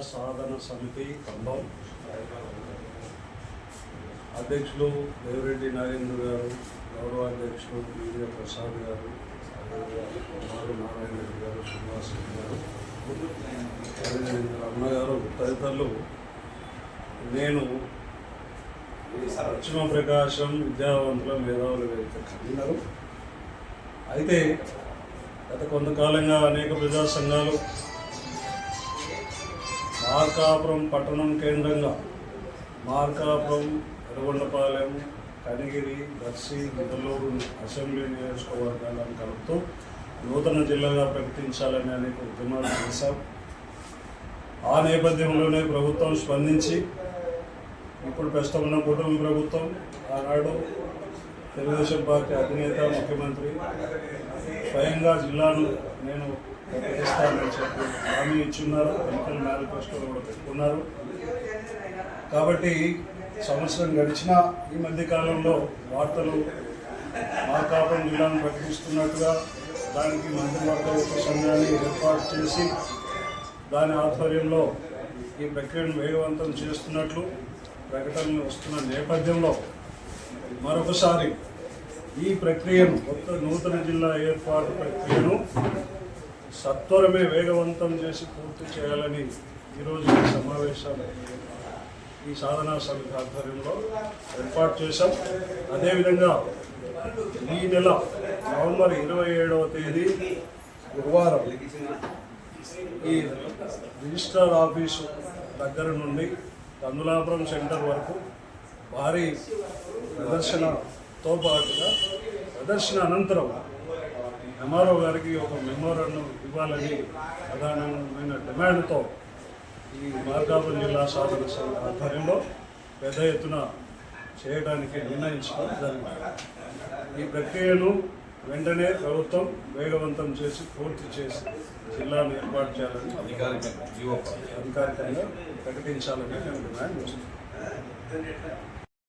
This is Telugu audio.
సాధన సమితి ఖమ్మం అధ్యక్షులు దేవిరెడ్డి నాగేంద్ర గారు, గౌరవ అధ్యక్షులు వీర్య ప్రసాద్ గారు, నారాయణ రెడ్డి గారు, శ్రీనివాస్ రెడ్డి గారు, రమణ గారు తదితరులు నేను పశ్చిమ ప్రకాశం విద్యావంతుల మేధావుల వేదిక కన్వీనరు. అయితే గత కొంతకాలంగా అనేక ప్రజా సంఘాలు మార్కాపురం పట్టణం కేంద్రంగా మార్కాపురం, ఎర్రగొండపాలెం, కనిగిరి, దర్శి, గిద్దలూరు అసెంబ్లీ నియోజకవర్గాలను కలుపుతూ నూతన జిల్లాగా ప్రకటించాలని అనేక ఉద్యమాలు చేశాం. ఆ నేపథ్యంలోనే ప్రభుత్వం స్పందించి ఇప్పుడు ప్రస్తుతం ఉన్న కుటుంబ ప్రభుత్వం ఆనాడు తెలుగుదేశం పార్టీ అధినేత ముఖ్యమంత్రి స్వయంగా జిల్లాను నేను ప్రకటిస్తానని చెప్పి హామీ ఇచ్చున్నారు. ఎన్నికల మేనిఫెస్టోలో కూడా పెట్టుకున్నారు. కాబట్టి సంవత్సరం గడిచిన ఈ మధ్య కాలంలో వార్తలు మార్కాపురం జిల్లాను ప్రకటిస్తున్నట్టుగా దానికి మంత్రివర్గ ఉపసంఘాన్ని ఏర్పాటు చేసి దాని ఆధ్వర్యంలో ఈ ప్రక్రియను వేగవంతం చేస్తున్నట్లు ప్రకటనలు వస్తున్న నేపథ్యంలో మరొకసారి ఈ ప్రక్రియను నూతన జిల్లా ఏర్పాటు ప్రక్రియను సత్వరమే వేగవంతం చేసి పూర్తి చేయాలని ఈరోజు ఈ సమావేశాలు ఈ సాధనా సమితి ఆధ్వర్యంలో ఏర్పాటు చేశాం. అదేవిధంగా ఈ నెల నవంబర్ 27వ తేదీ గురువారం ఈ రిజిస్ట్రార్ ఆఫీసు దగ్గర నుండి కందులాపురం సెంటర్ వరకు భారీ ప్రదర్శనతో పాటుగా ప్రదర్శన అనంతరం ఎంఆర్ఓ గారికి ఒక మెమోరాండం ఇవ్వాలని ప్రధానమైన డిమాండ్తో ఈ మార్కాపురం జిల్లా సాధన సంఘ ఆధ్వర్యంలో పెద్ద ఎత్తున చేయడానికి నిర్ణయించడం జరిగింది. ఈ ప్రక్రియను వెంటనే ప్రభుత్వం వేగవంతం చేసి పూర్తి చేసి జిల్లాను ఏర్పాటు చేయాలని అధికారికంగా ప్రకటించాలని నేను డిమాండ్ చేస్తున్నాను.